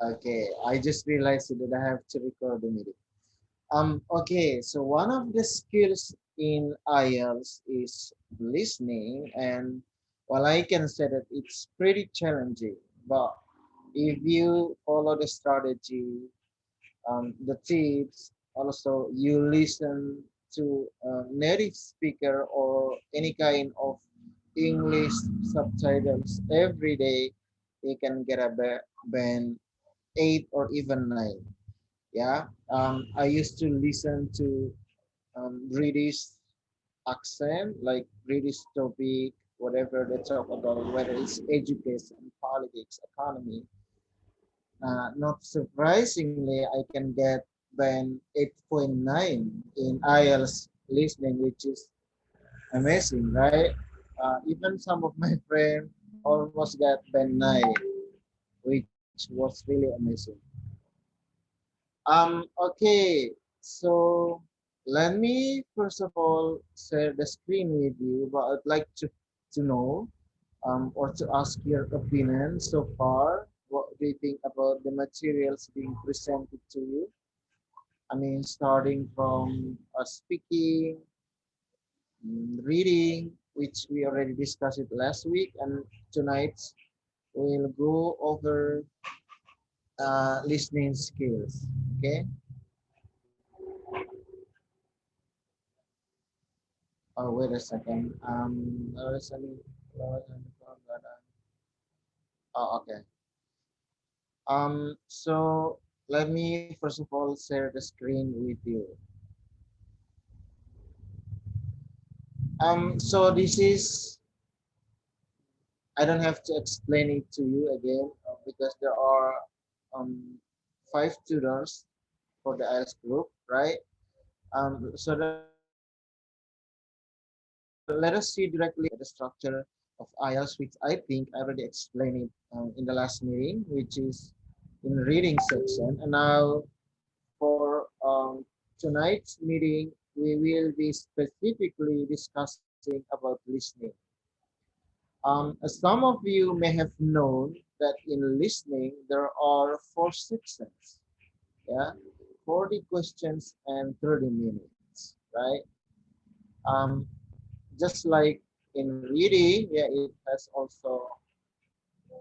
Okay, I just realized that I have to record the meeting. Okay, so one of the skills in IELTS is listening, and well, I can say that it's pretty challenging. But if you follow the strategy, the tips, also you listen to a native speaker or any kind of English subtitles every day, you can get a band 8 or even 9. Yeah, I used to listen to British accent, like British topic, whatever they talk about, whether it's education, politics, economy. Not surprisingly, I can get band 8.9 in IELTS listening, which is amazing, right? Even some of my friends almost got band 9, which was really amazing. Okay, so let me first of all share the screen with you, but I'd like to know or to ask your opinion so far. What do you think about the materials being presented to you? I mean, starting from speaking, reading, which we already discussed it last week, and tonight we'll go over listening skills. Okay. Oh, wait a second. Oh, okay. So let me first of all share the screen with you. So this is, I don't have to explain it to you again because there are um, 5 tutors for the IELTS group, right? So let us see directly the structure of IELTS, which I think I already explained it in the last meeting, which is in reading section. And now for tonight's meeting, we will be specifically discussing about listening. As some of you may have known that in listening, there are 4 sections, yeah, 40 questions and 30 minutes, right? Um, just like in reading, yeah, it has also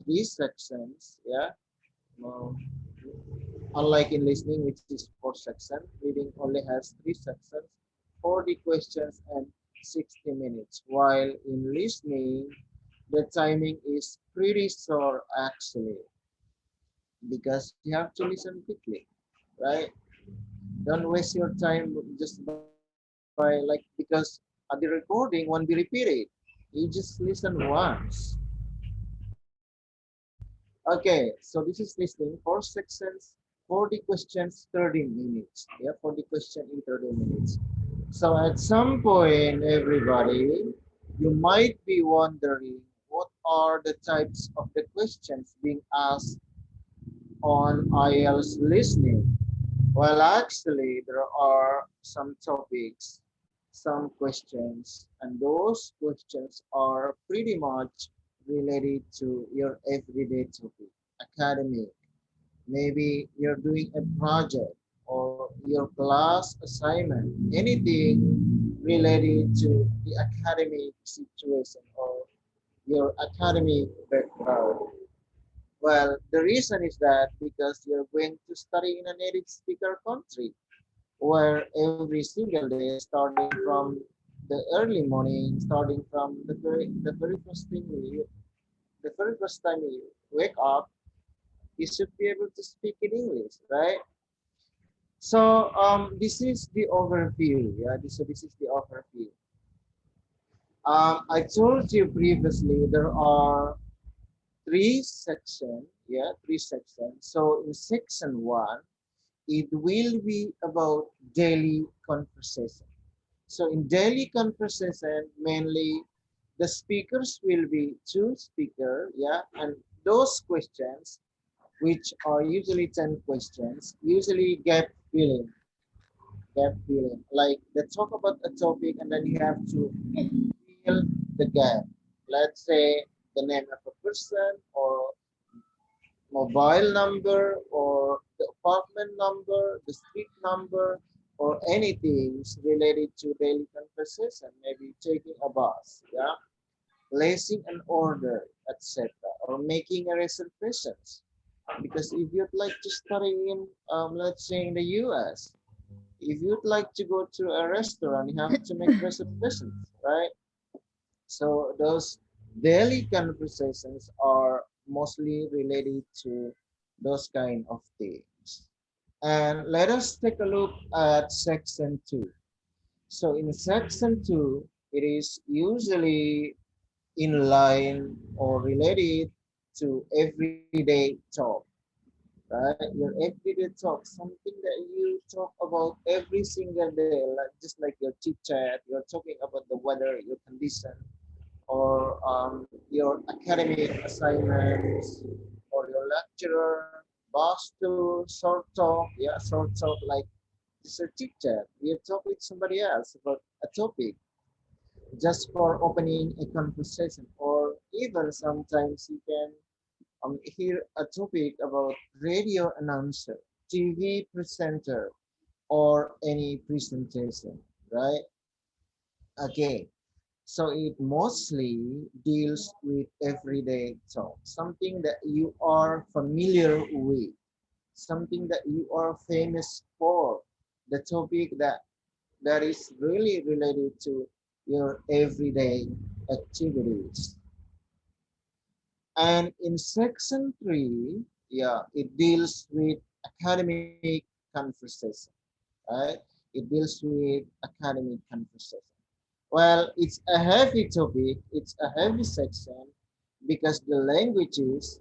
3 sections, yeah. Um, Unlike in listening, which is 4 sections, reading only has 3 sections, 40 questions and 60 minutes. While in listening, the timing is pretty short actually, because you have to listen quickly, right? Don't waste your time just by like, because the recording won't be repeated. You just listen once. Okay, so this is listening, 4 sections, 40 questions, 30 minutes. Yeah, 40 questions in 30 minutes. So at some point, everybody, you might be wondering what are the types of the questions being asked on IELTS listening. Well, actually, there are some topics, some questions, and those questions are pretty much related to your everyday topic, academic. Maybe you're doing a project or your class assignment, anything related to the academic situation or your academic background. Well, the reason is that because you're going to study in a native speaker country where every single day, starting from the early morning, starting from the very first thing the very first time you wake up, you should be able to speak in English, right? So this is the overview. Yeah, this is the overview. I told you previously there are 3 sections. Yeah, 3 sections. So in section one, it will be about daily conversation. So in daily conversation, mainly the speakers will be 2 speakers, yeah, and those questions, which are usually 10 questions, usually gap filling. Like they talk about a topic and then you have to fill the gap. Let's say the name of a person or mobile number or the apartment number, the street number, or anything related to daily conversation, maybe taking a bus, yeah, placing an order, etc., or making a reservations. Because if you'd like to study in, let's say in the US, if you'd like to go to a restaurant, you have to make reservations, right? So those daily conversations are mostly related to those kind of things. And let us take a look at section 2. So in section 2, it is usually in line or related to everyday talk, right? Your everyday talk, something that you talk about every single day, like just like your chit chat, you're talking about the weather, your condition, or your academic assignments, or your lecturer, boss to short talk, yeah, short talk like just a chit chat. You talk with somebody else about a topic just for opening a conversation, or even sometimes you can hear a topic about radio announcer, TV presenter, or any presentation, right? Okay, so it mostly deals with everyday talk, something that you are familiar with, something that you are famous for, the topic that is really related to your everyday activities. And in section 3, yeah, it deals with academic conversation, right? It deals with academic conversation. Well, it's a heavy topic, it's a heavy section because the languages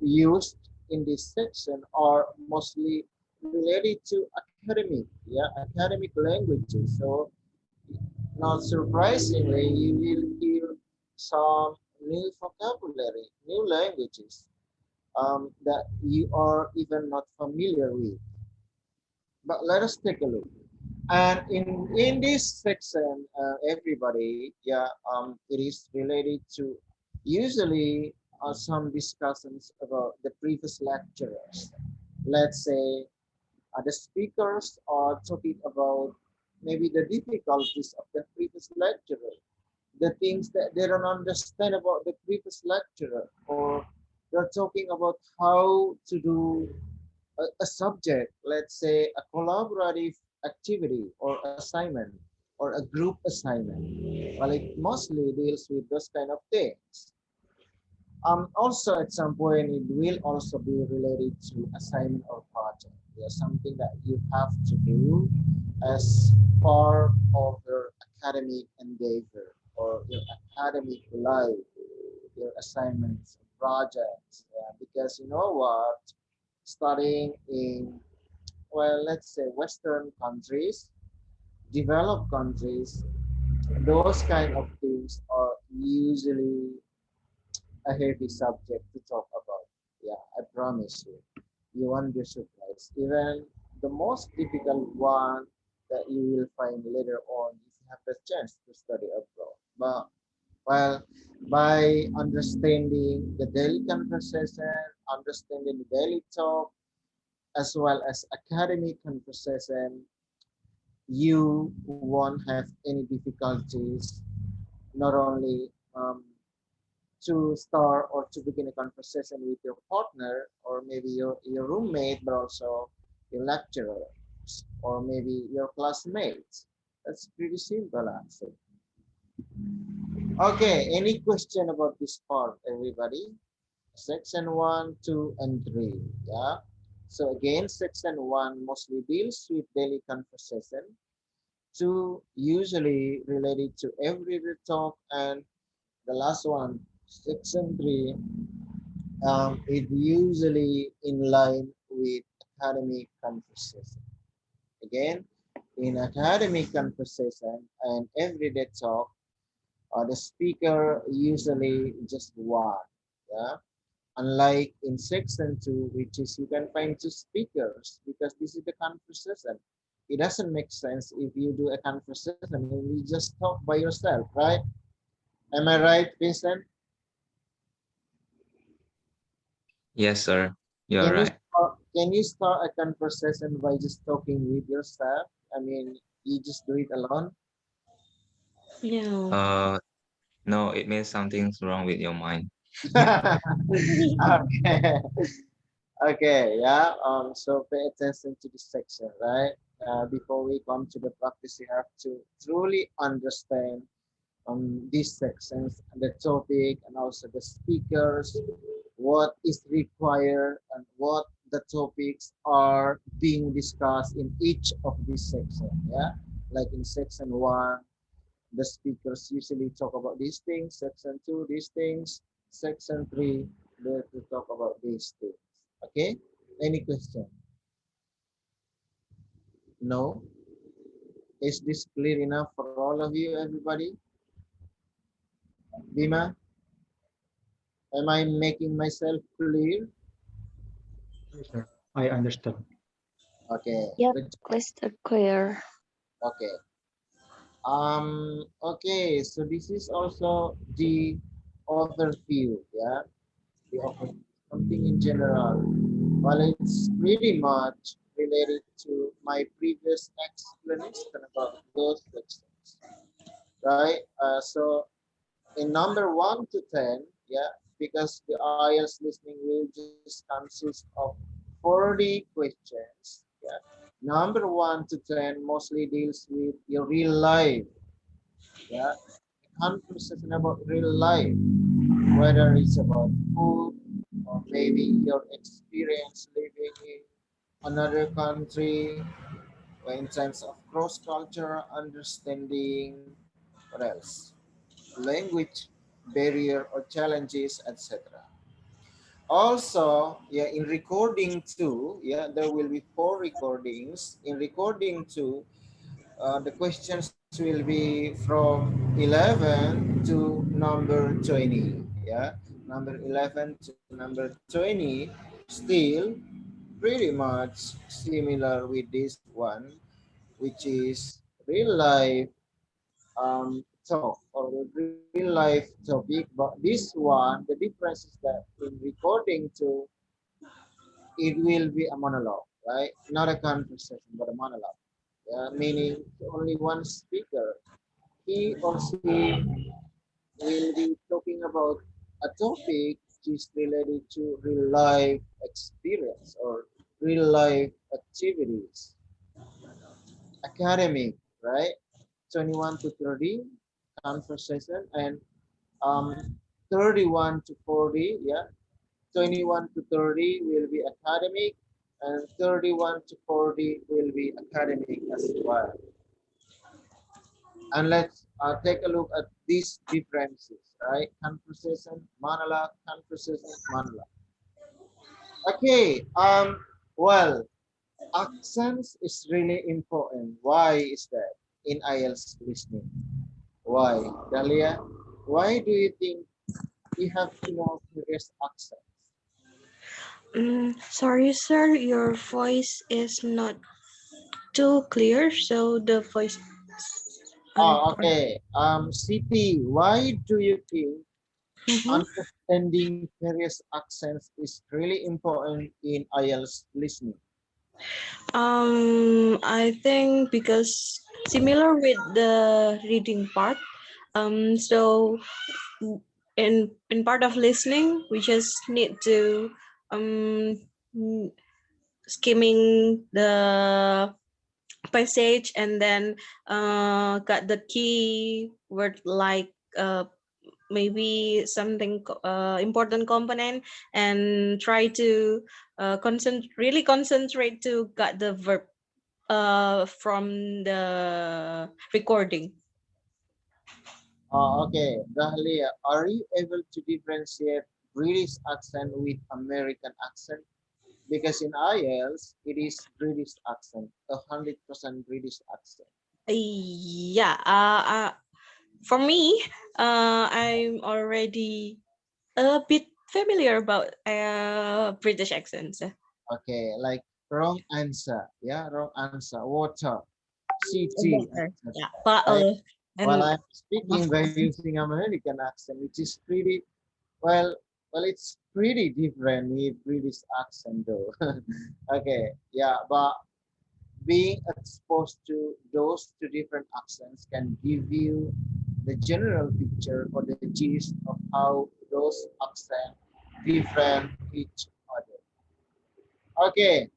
used in this section are mostly related to academic, yeah, academic languages. So not surprisingly, you will hear some new vocabulary, new languages that you are even not familiar with. But let us take a look. And in this section, everybody, yeah, it is related to usually some discussions about the previous lecturers. Let's say the speakers are talking about maybe the difficulties of the previous lecturer, the things that they don't understand about the previous lecturer, or they're talking about how to do a subject, let's say a collaborative activity or assignment or a group assignment. Well, it mostly deals with those kind of things. Also, at some point, it will also be related to assignment or project. There's something that you have to do as part of your academic endeavor or your academic life, your assignments, projects. Yeah, because you know what, studying in, well, let's say Western countries, developed countries, those kind of things are usually a heavy subject to talk about. Yeah, I promise you. You won't be surprised. Even the most difficult one that you will find later on if you have the chance to study abroad. But well, by understanding the daily conversation, understanding the daily talk, as well as academic conversation, you won't have any difficulties not only to start or to begin a conversation with your partner or maybe your roommate, but also your lecturer or maybe your classmates. That's pretty simple actually. Okay, any question about this part, everybody? Section 1, 2, and 3. Yeah. So again, section 1 mostly deals with daily conversation. 2 usually related to everyday talk, and the last one, section 3, is usually in line with academic conversation. Again, in academic conversation and everyday talk, the speaker usually just one. Yeah. Unlike in section 2, which is you can find two speakers because this is the conversation. It doesn't make sense if you do a conversation and you just talk by yourself, right? Am I right, Vincent? Yes, sir. You're Can you right. start a conversation by just talking with yourself? I mean, you just do it alone. Yeah. Uh, no, it means something's wrong with your mind. Okay. Okay, yeah. So pay attention to this section, right? Before we come to the practice, you have to truly understand these sections and the topic and also the speakers, what is required and what the topics are being discussed in each of these sections. Yeah, like in section one, the speakers usually talk about these things. Section two, these things. Section three, they talk about these things. Okay. Any question? No. Is this clear enough for all of you, everybody? Bima, am I making myself clear? Yes, sir. I understood. Okay. Yep, Good. crystal clear. Okay. Okay, so this is also the overview, yeah, the overview, something in general. Well, it's pretty much related to my previous explanation about those sections, right? So in number 1 to 10, yeah, because the IELTS listening will just consist of 40 questions, yeah. Number 1 to 10 mostly deals with your real life, yeah, conversation about real life, whether it's about food or maybe your experience living in another country, or in terms of cross cultural understanding, what else? Language barrier or challenges, etc. Also, yeah, in recording two, yeah, there will be 4 recordings. In recording two, the questions will be from 11 to number 20. Yeah, number 11 to number 20, still pretty much similar with this one, which is real life talk or real life topic. But this one, the difference is that in recording to it will be a monologue, right? Not a conversation, but a monologue. Meaning only one speaker. He or she will be talking about a topic which is related to real life experience or real life activities, academic, right? 21 to 30 conversation and um 31 to 40, yeah, 21 to 30 will be academic and 31 to 40 will be academic as well. And let's take a look at these differences, right? Conversation, monologue, conversation, monologue. Okay, well, accents is really important. Why is that in IELTS listening? Why? Dahlia, why do you think we have to know various accents? Sorry, sir, your voice is not too clear, so the voice Oh, unport. okay. CP, why do you think Mm-hmm. understanding various accents is really important in IELTS listening? I think because similar with the reading part, so in part of listening, we just need to um skimming the passage and then got the key word like maybe something important component and try to really concentrate to get the verb from the recording. Okay, Dahlia, are you able to differentiate British accent with American accent? Because in IELTS, it is British accent, 100% British accent. Yeah, for me, I'm already a bit familiar about British accents. Okay, like wrong answer, yeah, wrong answer, water, city, Water, etc. yeah, Right? bottle, While and I'm speaking by using American accent, which is pretty well, well, it's pretty different with British accent though. Okay, yeah, but being exposed to those two different accents can give you the general picture or the gist of how those accents different each other. Okay,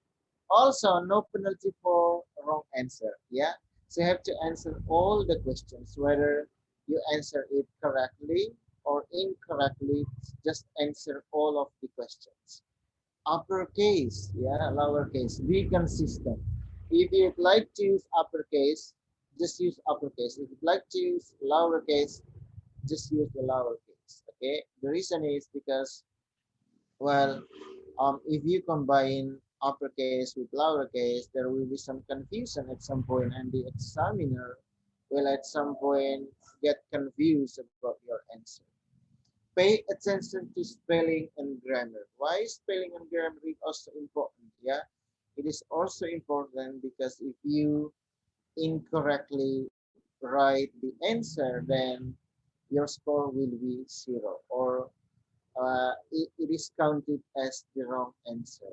also no penalty for wrong answer. Yeah, so you have to answer all the questions, whether you answer it correctly or incorrectly. Just answer all of the questions. Uppercase, yeah, lowercase. Be consistent. If you'd like to use uppercase, just use uppercase. If you'd like to use lowercase, just use the lowercase. Okay. The reason is because, well, if you combine uppercase with lowercase, there will be some confusion at some point, and the examiner will at some point get confused about your answer. Pay attention to spelling and grammar. Why spelling and grammar is also important? Yeah, it is also important because if you incorrectly write the answer, then your score will be zero, or it is counted as the wrong answer.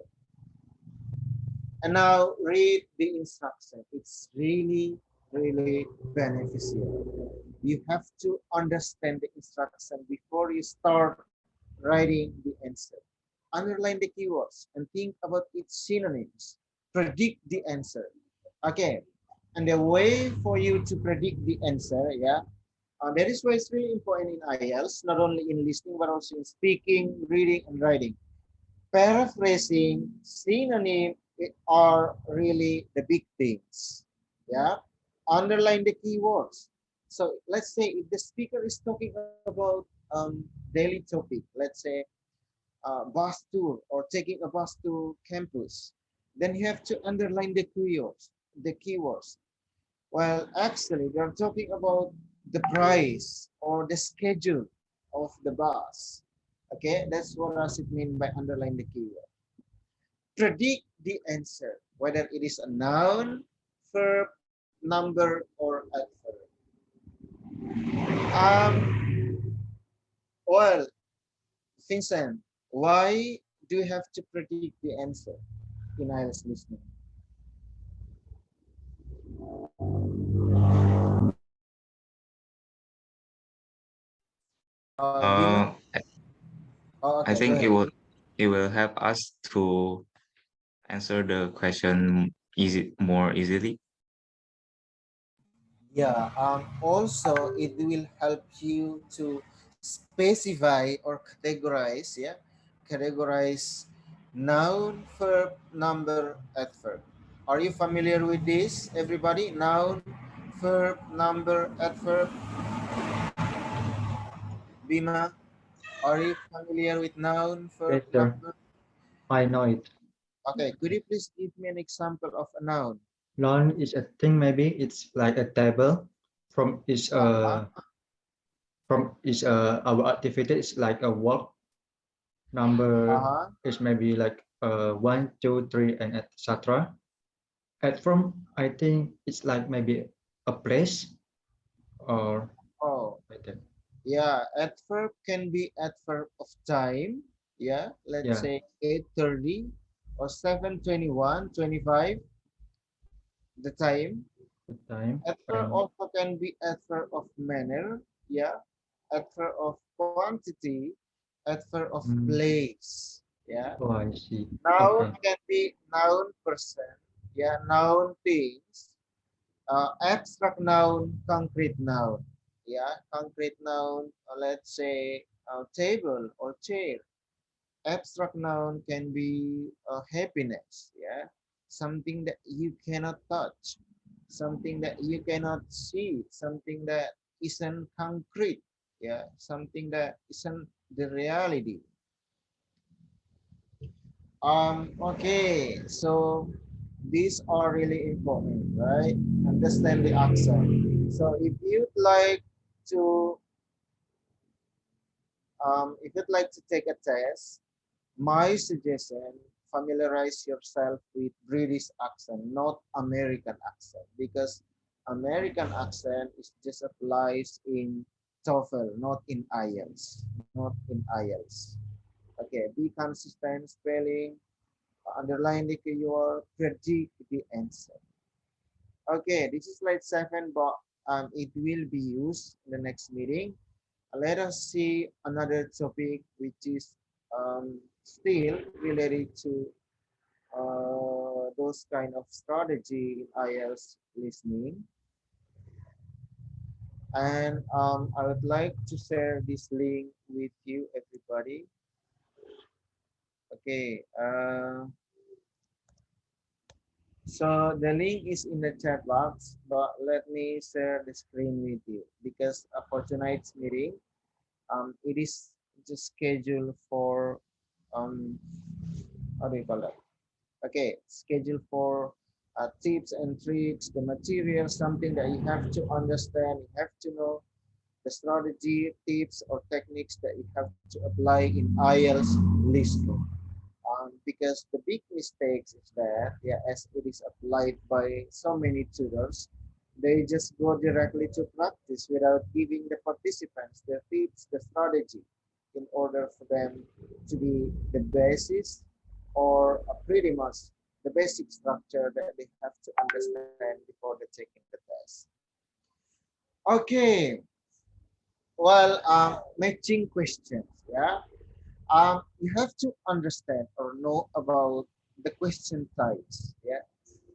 And now read the instruction. It's really, really beneficial. You have to understand the instruction before you start writing the answer. Underline the keywords and think about its synonyms. Predict the answer. Okay. And the way for you to predict the answer, yeah, that is why it's really important in IELTS, not only in listening, but also in speaking, reading, and writing. Paraphrasing, synonym are really the big things. Yeah. Underline the keywords. So let's say if the speaker is talking about daily topic, let's say bus tour or taking a bus to campus, then you have to underline the keywords. The keywords. Well, actually, we are talking about the price or the schedule of the bus. Okay, that's what does it mean by underline the keyword. Predict the answer, whether it is a noun, verb, number, or adverb. Well, Vincent, why do you have to predict the answer in IELTS listening? Bima? Uh, I Oh, I okay, go think ahead. it will help us to answer the question more easily. Yeah, also it will help you to specify or categorize, yeah, categorize noun, verb, number, adverb. Are you familiar with this, everybody? Noun, verb, number, adverb. Bima, are you familiar with noun, verb, Yes, sir. number? I know it. Okay, could you please give me an example of a noun? Lawn is a thing, maybe it's like a table from each Uh-huh. our activity is like a work number Uh-huh. is maybe like 1, 2, 3 and etc. At from I think it's like maybe a place or Oh, like that. yeah, adverb can be adverb of time. Yeah, let's Yeah, say 8:30 or 7:21, 25, the time. the time Adverb and also can be adverb of manner. Yeah, adverb of quantity, adverb of mm, place. Yeah, oh I see. noun Okay. can be noun person. Yeah, noun things. Abstract noun, concrete noun. Yeah, concrete noun, let's say table or chair. Abstract noun can be happiness. Yeah, something that you cannot touch, something that you cannot see, something that isn't concrete. Yeah, something that isn't the reality. Okay, so these are really important, right? Understand the accent. So to, if you'd like to take a test, my suggestion, familiarize yourself with British accent, not American accent, because American accent is just applies in TOEFL, not in IELTS, not in IELTS. Okay, be consistent spelling, underline the keyword, predict the answer. Okay, this is slide 7, but it will be used in the next meeting. Let us see another topic which is still related to those kind of strategy in IELTS listening. And I would like to share this link with you, everybody. Okay, so the link is in the chat box, but let me share the screen with you because for tonight's meeting, it is just scheduled for how do you call that? Okay, schedule for tips and tricks, the material, something that you have to understand, you have to know the strategy, tips, or techniques that you have to apply in IELTS listening. Because the big mistakes is that, yeah, as it is applied by so many tutors, they just go directly to practice without giving the participants the tips, the strategy, in order for them to be the basis or pretty much the basic structure that they have to understand before they taking the test. Okay, well, matching questions, yeah. You have to understand or know about the question types, yeah.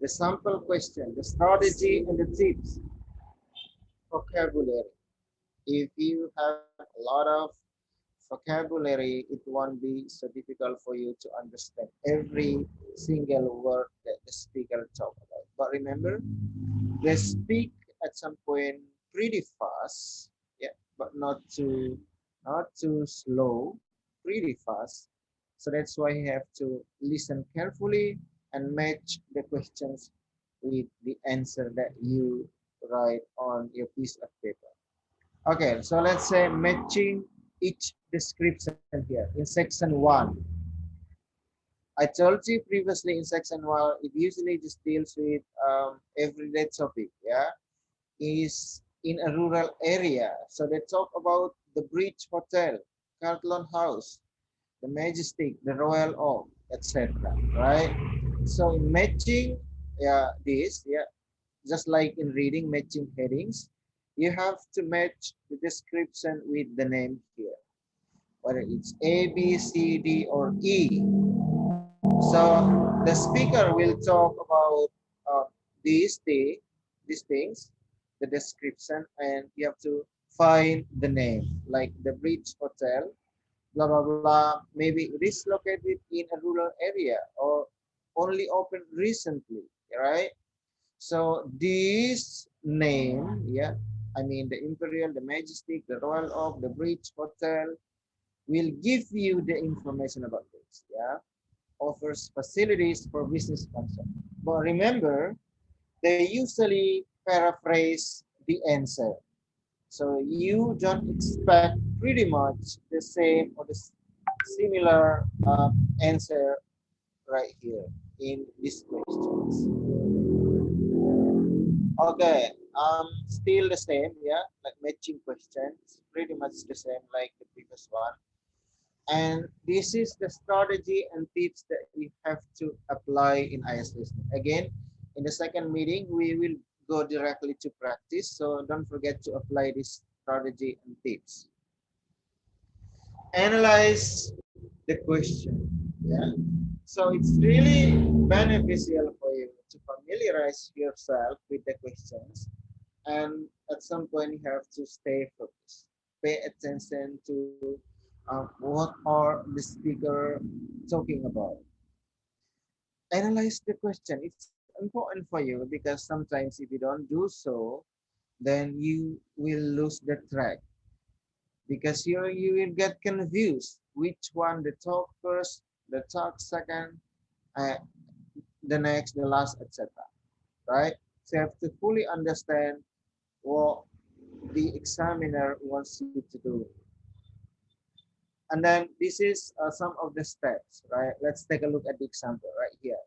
The sample question, the strategy, and the tips, vocabulary. If you have a lot of vocabulary, it won't be so difficult for you to understand every single word that the speaker talk about. But remember, they speak at some point pretty fast, yeah, but not too slow, pretty fast. So that's why you have to listen carefully and match the questions with the answer that you write on your piece of paper. Okay, so let's say matching each description here in section 1. I told you previously in section 1, it usually just deals with everyday topic, yeah, is in a rural area. So they talk about the Bridge Hotel, Carlton House, the Majestic, the Royal Oak, etc. Right? So in matching, yeah, this, yeah, just like in reading, matching headings, you have to match the description with the name here, whether it's A, B, C, D, or E. So the speaker will talk about uh, these things, the description, and you have to find the name, like the Bridge Hotel, blah blah blah. Maybe it is located in a rural area or only opened recently, right? So this name, yeah, I mean the Imperial, the Majestic, the Royal Oak, the Bridge Hotel, will give you the information about this, yeah. Offers facilities for business function. But remember, they usually paraphrase the answer. So you don't expect pretty much the same or the similar answer right here in these questions. Okay, still the same, yeah, like matching questions, pretty much the same like the previous one. And this is the strategy and tips that you have to apply in IS listening. Again, in the second meeting, we will go directly to practice. So don't forget to apply this strategy and tips. Analyze the question. Yeah. So it's really beneficial for you to familiarize yourself with the questions. And at some point, you have to stay focused. Pay attention to what are the speaker talking about. Analyze the question. It's important for you because sometimes if you don't do so, then you will lose the track because you will get confused which one the talk first, the talk second, uh, the next, the last, etc. Right? So you have to fully understand what the examiner wants you to do. And then this is some of the steps, right? Let's take a look at the example right here.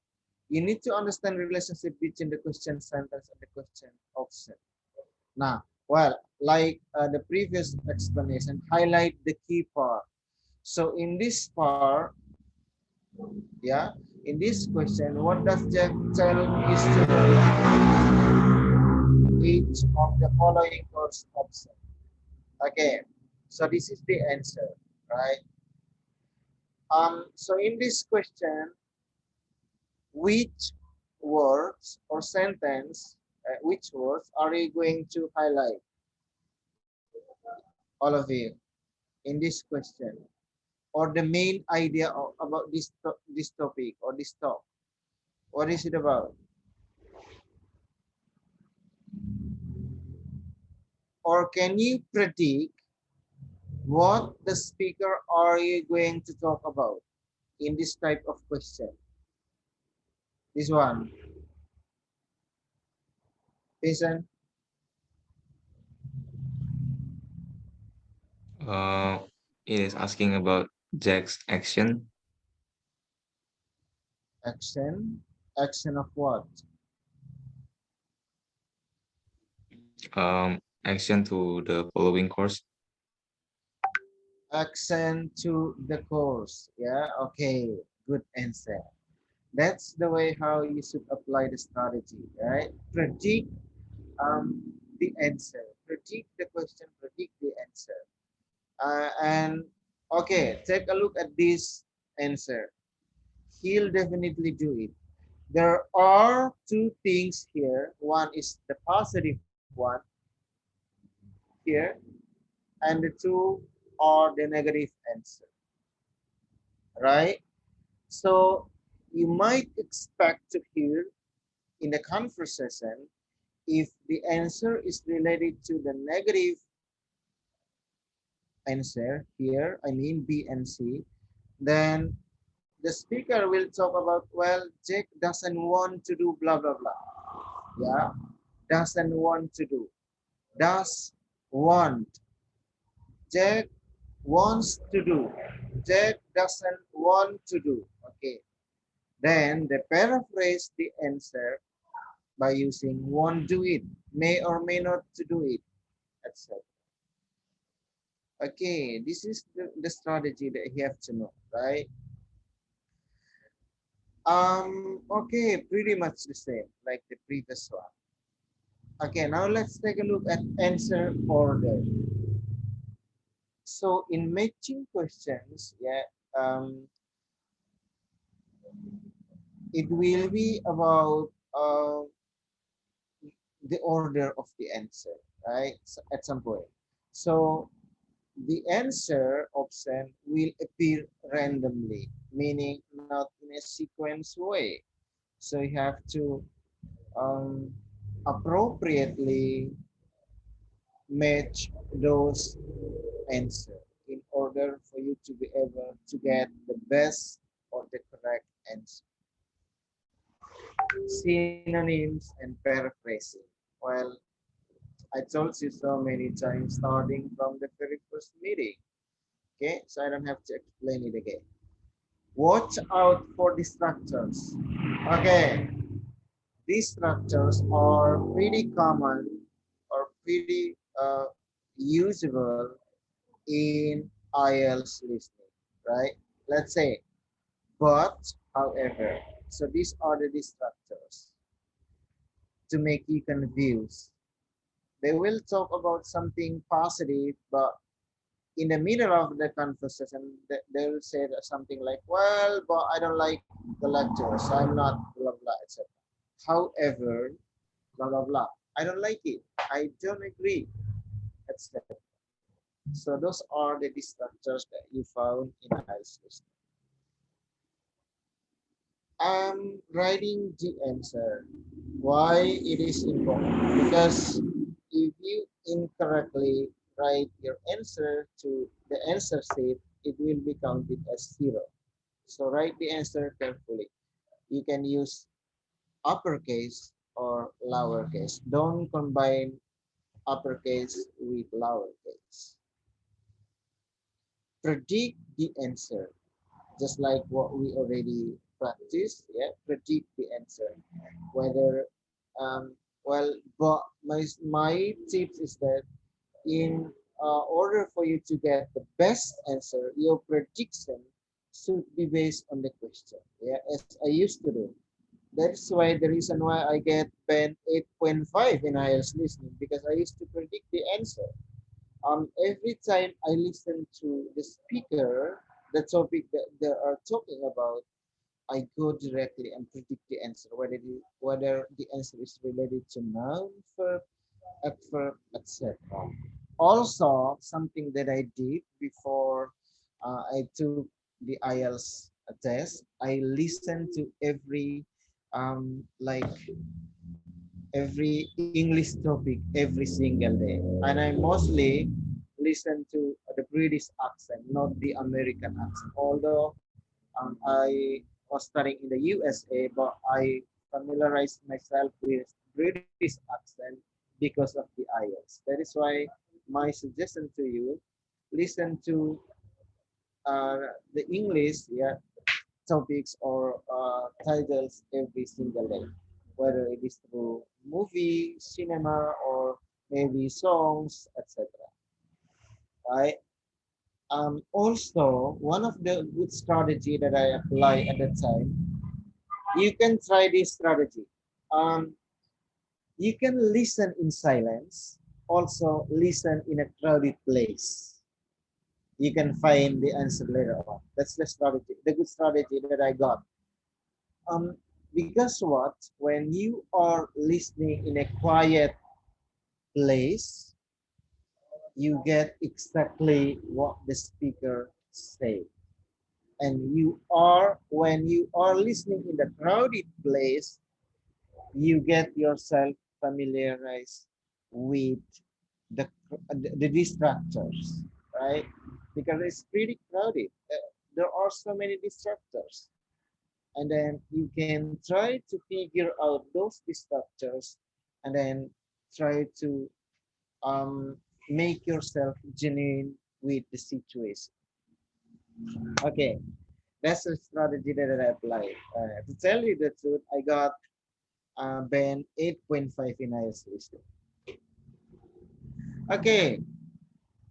You need to understand the relationship between the question sentence and the question option. Now, well, like the previous explanation, highlight the key part. So in this part, yeah, in this question, what does Jack tell his student? Each of the following course option. Okay, so this is the answer, right? So in this question, which words or sentence, which words are you going to highlight, all of you, in this question, or the main idea about this topic or this talk? What is it about? Or can you predict what the speaker are you going to talk about in this type of question? This one, listen. Uh, it is asking about Jack's action, Action. Action of what? action to the following course. Action to the course. Yeah, okay, good answer. That's the way how you should apply the strategy, right? Predict the answer, predict the question, predict the answer. And okay, take a look at this answer. He'll definitely do it. There are two things here. One is the positive one here, and the two are the negative answer, right? So you might expect to hear in the conversation, if the answer is related to the negative answer here, I mean B and C, then the speaker will talk about, well, Jack doesn't want to do blah, blah, blah. Yeah, doesn't want to do. Does want. Jack wants to do. Jack doesn't want to do. Okay. Then they paraphrase the answer by using won't do it, may or may not to do it, etc. Okay, this is the strategy that you have to know, right? Okay, pretty much the same like the previous one. Okay, now let's take a look at answer order. So in matching questions, yeah, it will be about the order of the answer, right? So at some point. So the answer option will appear randomly, meaning not in a sequence way. So you have to um, appropriately match those answers in order for you to be able to get the best or the correct answer. Synonyms and paraphrasing. Well, I told you so many times starting from the very first meeting. Okay, so I don't have to explain it again. Watch out for distractors. Okay, these structures are pretty common or pretty usable in IELTS listening, right? Let's say, but, however. So these are the distractors to make you confused. They will talk about something positive, but in the middle of the conversation, they will say something like, well, but I don't like the lecture, so I'm not blah, blah, etc. However, blah, blah, blah. I don't like it. I don't agree, etc. So those are the distractors that you found in IELTS listening. I'm writing the answer. Why it is important? Because if you incorrectly write your answer to the answer sheet, it will be counted as zero. So write the answer carefully. You can use uppercase or lowercase. Don't combine uppercase with lowercase. Predict the answer, just like what we already practiced. Yeah, predict the answer. Whether well, but my tips is that in order for you to get the best answer, your prediction should be based on the question. Yeah, as I used to do. That's why the reason why I get band 8.5 in IELTS listening, because I used to predict the answer. Every time I listen to the speaker, the topic that they are talking about, I go directly and predict the answer, whether the answer is related to noun, verb, adverb, etc. Also, something that I did before I took the IELTS test, I listened to like every English topic every single day, and I mostly listen to the British accent, not the American accent. Although I was studying in the USA, but I familiarized myself with British accent because of the IELTS. That is why my suggestion to you, listen to the English, yeah, topics or titles every single day, whether it is through movie, cinema, or maybe songs, etc. Right? Also, one of the good strategy that I apply at the time, you can try this strategy. Um, you can listen in silence. Also, listen in a crowded place. You can find the answer later on. That's the strategy, the good strategy that I got. Um, because what? When you are listening in a quiet place, you get exactly what the speaker say. And when you are listening in the crowded place, you get yourself familiarized with the the distractors, right? Because it's pretty crowded. There are so many distractors, and then you can try to figure out those distractors, and then try to make yourself genuine with the situation. Okay, that's a strategy that I applied. To tell you the truth, I got band 8.5 in IELTS listening. Okay,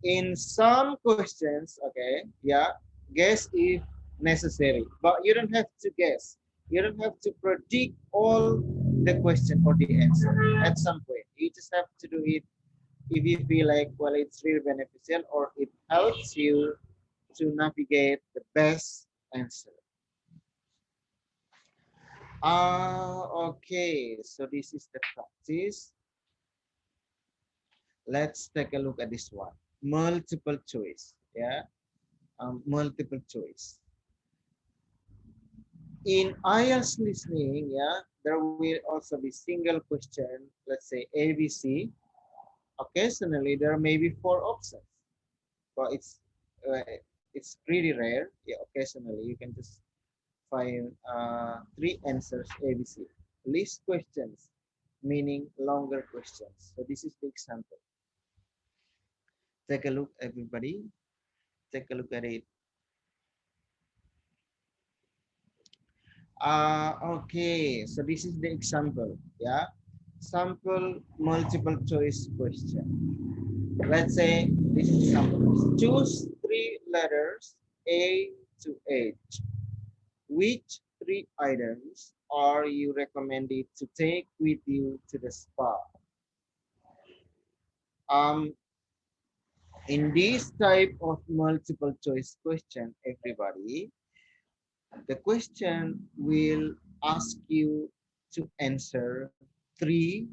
in some questions, okay, yeah, guess if necessary, but you don't have to guess. You don't have to predict all the question or the answer at some point. You just have to do it if you feel like, well, it's really beneficial or it helps you to navigate the best answer. Okay, so this is the practice. Let's take a look at this one. Multiple choice, yeah, multiple choice. In IELTS listening, yeah, there will also be single question, let's say ABC. Occasionally, there may be four options, but uh, it's pretty rare. Yeah, occasionally you can just find three answers ABC. List questions, meaning longer questions. So this is the example. Take a look, everybody. Take a look at it. Okay, so this is the example. Yeah, sample multiple choice question. Let's say this is example. Choose three letters A to H. Which three items are you recommended to take with you to the spa? Um, in this type of multiple choice question, everybody, the question will ask you to answer three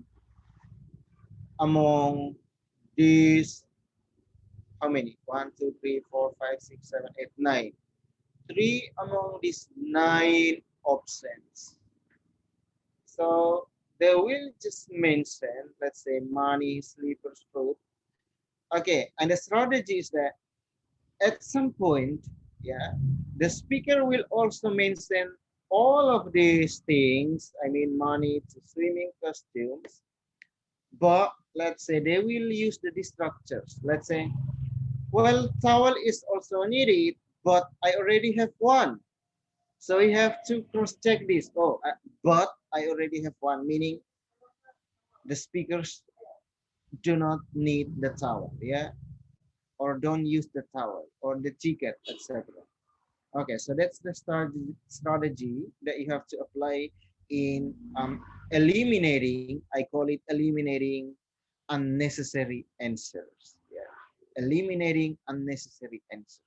among these. How many? One, two, three, four, five, six, seven, eight, nine. Three among these nine options. So they will just mention, let's say, money, slippers, food. Okay, and the strategy is that at some point, yeah, the speaker will also mention all of these things. I mean, money to swimming costumes, but let's say they will use the distractors. Let's say, well, towel is also needed, but I already have one. So we have to cross check this. Oh, but I already have one, meaning the speakers do not need the towel. Yeah. or don't use the towel or the ticket, etc. Okay, so that's the strategy that you have to apply in eliminating, I call it eliminating unnecessary answers. Yeah, eliminating unnecessary answers.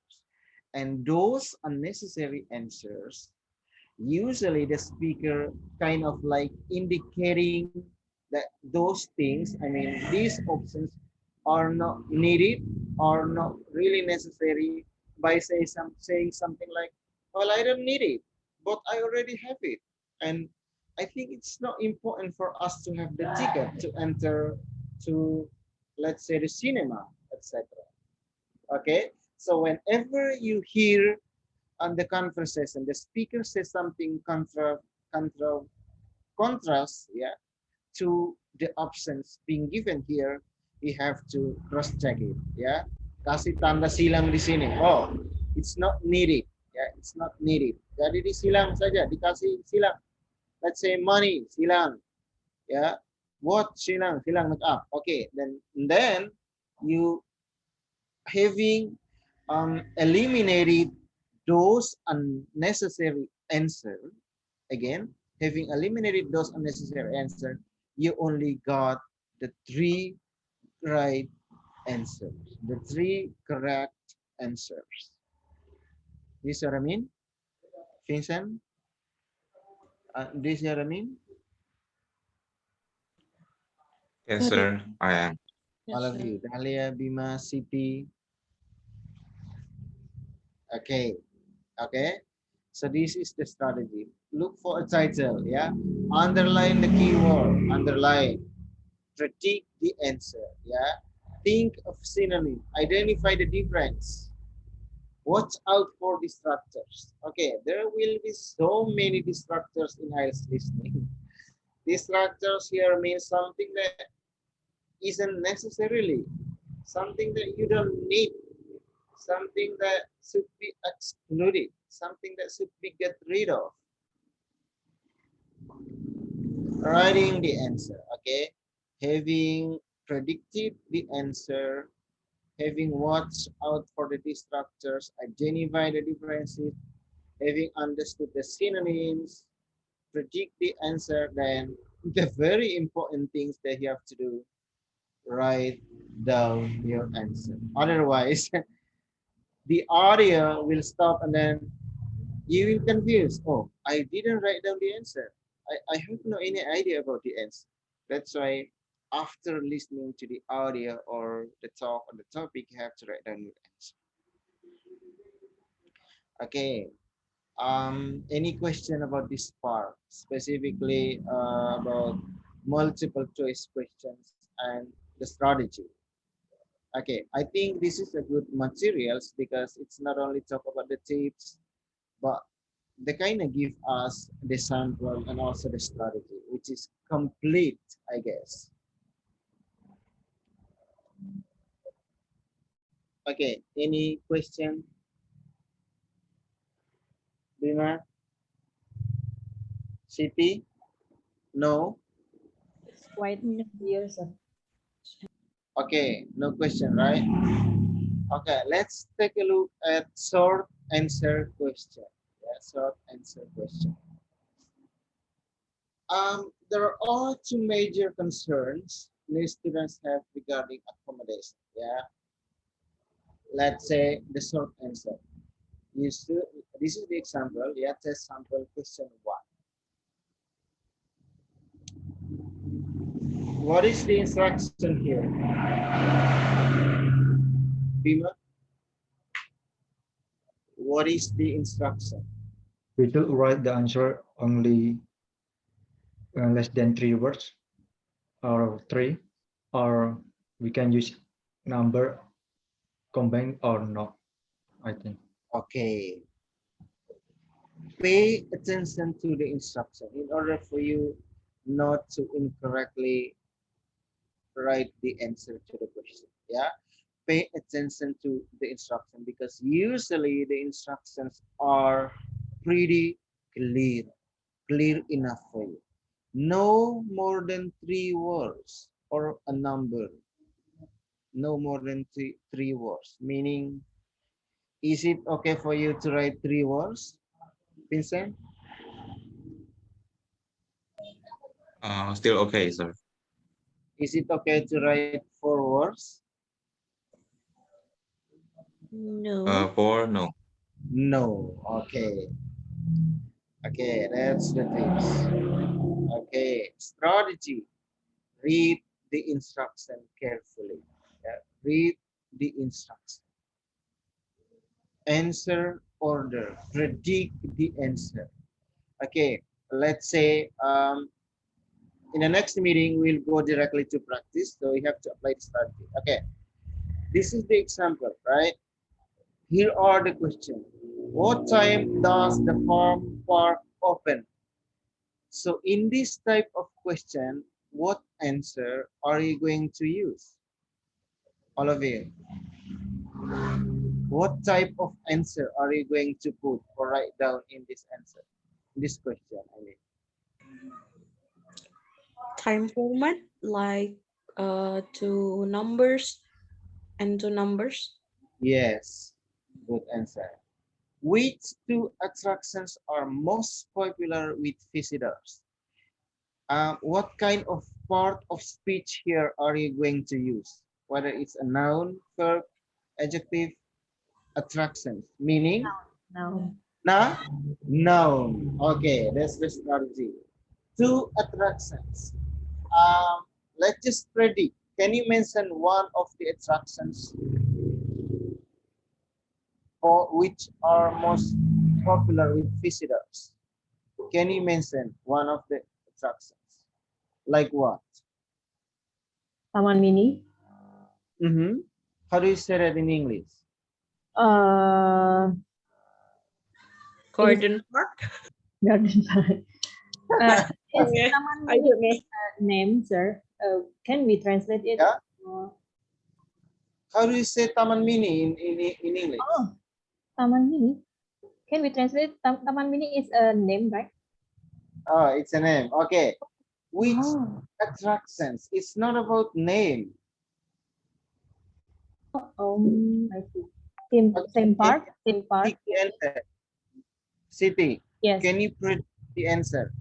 And those unnecessary answers, usually the speaker kind of like indicating that those things, I mean, these options are not needed or not really necessary by saying something like, well, I don't need it, but I already have it. And I think it's not important for us to have the ticket to enter to, let's say, the cinema, etc. Okay, so whenever you hear on the conversation, the speaker says something contra, contrast, yeah, to the options being given here, we have to cross check it, yeah. Kasih tanda silang di sini. Oh, it's not needed, yeah, it's not needed. Jadi disilang saja, dikasih silang. Let's say money, silang, yeah. What silang, silang look up. Okay, then you having eliminated those unnecessary answer, again, having eliminated those unnecessary answer, you only got the three right answers, the three correct answers. This what I mean, Vincent? This what I mean? Yes, sir, I am. All of you, Dahlia, Bima, Siti. Okay, okay. So this is the strategy. Look for a title, yeah. Underline the keyword, underline. Predict the answer, yeah. Think of synonym, identify the difference. Watch out for distractors. Okay, there will be so many distractors in IELTS listening. Distractors here means something that isn't necessarily, something that you don't need, something that should be excluded, something that should be get rid of. Writing the answer, okay? Having predicted the answer, having watched out for the distractors, identify the differences, having understood the synonyms, predict the answer, then the very important things that you have to do, write down your answer. Otherwise, the audio will stop and then you will confuse. Oh, I didn't write down the answer. I have no any idea about the answer. That's why after listening to the audio or the talk on the topic, you have to write down your answer. Okay. Any question about this part, specifically about multiple choice questions and the strategy? Okay, I think this is a good materials because it's not only talk about the tips, but they kind of give us the sample and also the strategy, which is complete, I guess. Okay, any question, Bima? Siti? No? Quite clear, sir. Okay, no question, right? Okay, let's take a look at short answer question. Yeah, short answer question. There are two major concerns new students have regarding accommodation. Yeah, let's say the short answer. You should, this is the example. Yeah, test sample question one. What is the instruction here? Bima, what is the instruction? We should write the answer only less than 3 words or 3, or we can use number combined or not, I think. Okay. Pay attention to the instruction in order for you not to incorrectly write the answer to the question. Yeah. Pay attention to the instruction because usually the instructions are pretty clear, clear enough for you. No more than 3 words or a number. No more than three words. Meaning, is it okay for you to write 3 words, Vincent? Still okay, sir. Is it okay to write 4 words? No. For no. No. Okay. Okay, that's the things. Okay, strategy. Read the instruction carefully. Yeah. Read the instruction. Answer order. Predict the answer. Okay, let's say in the next meeting, we'll go directly to practice. So we have to apply the strategy. Okay, this is the example, right? Here are the questions. What time does the farm park open? So in this type of question, what answer are you going to use? All of you. What type of answer are you going to put or write down in this answer? This question, I mean. Time format like two numbers and two numbers. Yes, good answer. Which two attractions are most popular with visitors? What kind of part of speech here are you going to use? Whether it's a noun, verb, adjective, attractions, meaning Now, na noun. Okay, that's the strategy. Two attractions. Let's just predict. Can you mention one of the attractions for which are most popular with visitors? Can you mention one of the attractions? Like what? Taman Mini. Mm-hmm. How do you say that in English? Uh, it is Garden park. garden park. It's Okay. Taman I Mini don't know. name, sir. Can we translate it? Yeah. Uh, How do you say Taman Mini in English? oh, Taman Mini. Can we translate? Taman Mini is a name, right? Oh, it's a name. Okay. Which Oh, attractions? It's not about name. I see. Same Can park, same you park. predict the answer? City. Yes. Can you predict the answer?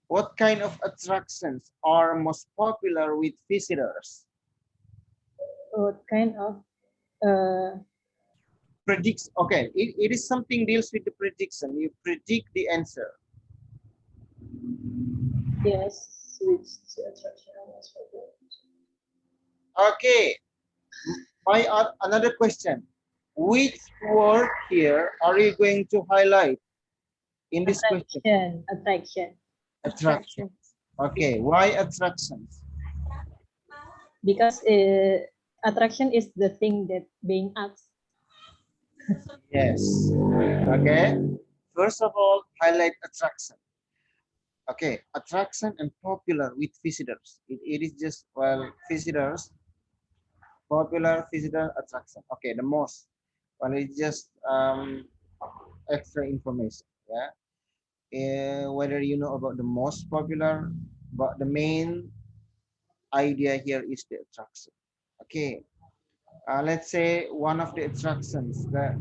What kind of attractions are most popular with visitors? What kind of uh Predicts. Okay, it is something deals with the prediction. You predict the answer. yes, which attraction was popular? Okay. Another question. Which word here are you going to highlight in this question? Attraction. Attraction. Okay. Why attractions? Because attraction is the thing that being asked. Yes. Okay. First of all, highlight attraction. Okay. Attraction and popular with visitors. It is just, well, visitors, popular visitor attraction. Okay. The most. Well, it's just extra information. Yeah. Whether you know about the most popular, but the main idea here is the attraction. Okay, let's say one of the attractions that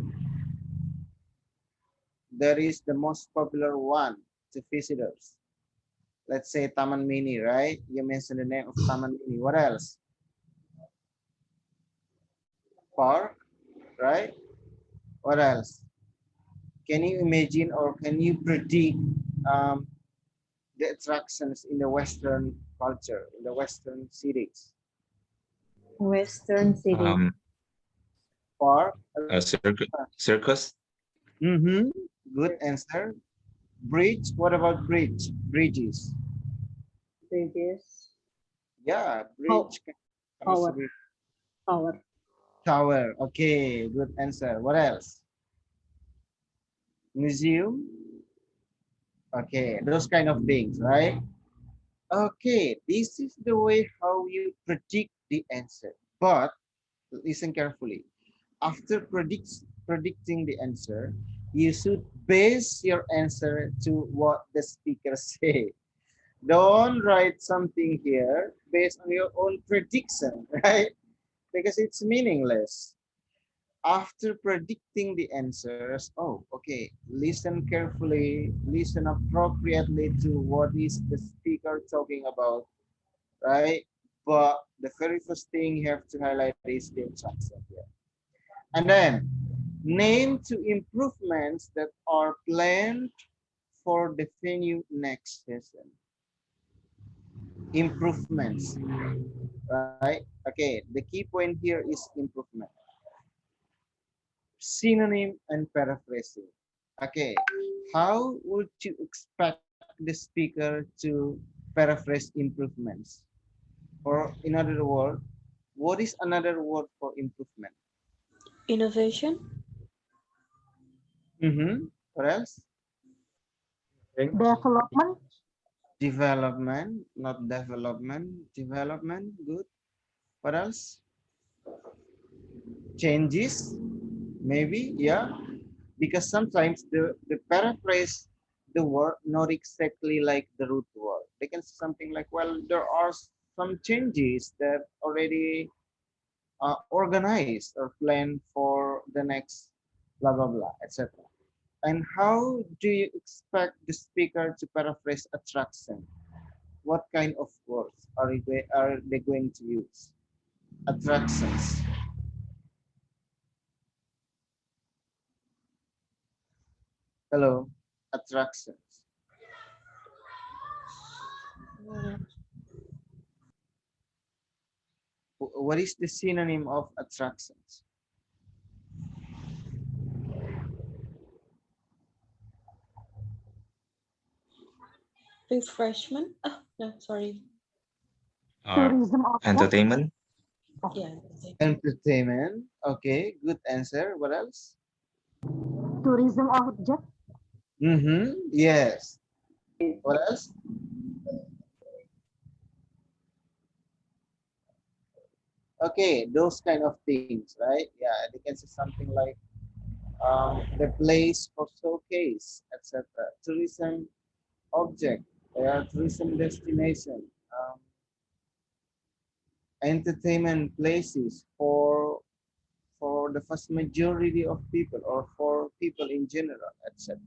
there is the most popular one to visitors. Let's say Taman Mini, right? You mentioned the name of Taman Mini. What else? Park, right? What else? Can you imagine or can you predict um, the attractions in the Western culture, in the Western cities? Western city. Park. Circus. Mm-hmm. Good answer. Bridge. What about bridge? Bridges. Bridges. Yeah, bridge can also Power. be Power. tower. Okay, good answer. What else? Museum. Okay, those kind of things, right? Okay, this is the way how you predict the answer. But listen carefully. After predicting the answer, you should base your answer to what the speaker say. Don't write something here based on your own prediction, right? because it's meaningless. After predicting the answers, oh, okay, listen carefully, listen appropriately to what is the speaker talking about, right? But the very first thing you have to highlight is the instruction here. And then name two improvements that are planned for the venue next session. Improvements, right? Okay, the key point here is improvement. Synonym and paraphrasing. Okay, how would you expect the speaker to paraphrase improvements? Or in other words, what is another word for improvement? Innovation. What else? Development. Development, not development. Development, good. What else? Changes, maybe, yeah. Because sometimes the paraphrase the word not exactly like the root word. They can say something like, well, there are some changes that already organized or planned for the next blah blah blah, etc. And how do you expect the speaker to paraphrase attraction? What kind of words are they going to use? Attractions. Hello, attractions. What is the synonym of attractions? Refreshment. Oh, no, sorry. Or entertainment. Yeah. Entertainment. Okay, good answer. What else? Tourism object. Yes. What else? Okay, those kind of things, right? Yeah, they can say something like the place for showcase, etc. Tourism object, tourism destination, entertainment places for the vast majority of people or for people in general, etc.